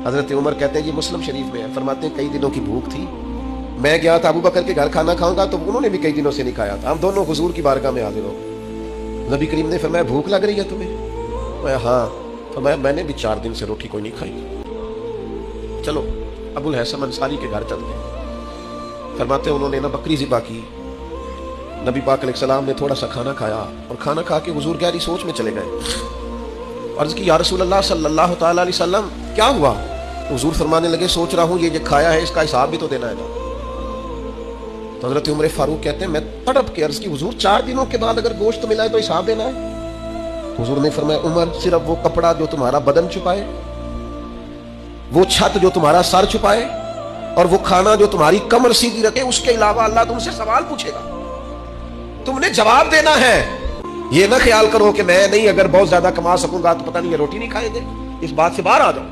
हजरत उमर कहते हैं, ये मुस्लिम शरीफ में है, फरमाते हैं कई दिनों की भूख थी, मैं गया था अबू बकर के घर खाना खाऊंगा तो उन्होंने भी कई दिनों से नहीं खाया था, हम दोनों हुजूर की बारगाह में हाजिर हो। नबी करीम ने फरमाया भूख लग रही है तुम्हें? मैं हाँ। फरमाया मैंने भी 4 दिन से रोटी कोई नहीं खाई, चलो अबुल हैसम अंसारी के घर चलते हैं। फरमाते उन्होंने ना बकरी ज़िबा की, नबी पाक अलैहिस्सलाम ने थोड़ा सा खाना खाया और खाना खा के हुजूर गहरी सोच में चले गए। अर्ज की या रसूलल्लाह सल्लल्लाहु तआला अलैहि वसल्लम क्या हुआ? हुजूर फरमाने लगे सोच रहा हूँ ये खाया है इसका हिसाब भी तो देना है ना। तो हजरत उमर फारूक कहते हैं मैं तड़प के अर्ज की हुजूर 4 दिनों के बाद अगर गोश्त मिला है तो हिसाब देना है? हुजूर ने फरमाया उमर सिर्फ वो कपड़ा जो तुम्हारा बदन छुपाए, वो छत जो तुम्हारा सर छुपाए और वो खाना जो तुम्हारी कमर सीधी रखे, उसके अलावा अल्लाह तुमसे सवाल पूछेगा, तुमने जवाब देना है। ये ना ख्याल करो कि मैं नहीं अगर बहुत ज्यादा कमा सकूंगा तो पता नहीं ये रोटी नहीं खाएंगे, इस बात से बाहर आ जाओ।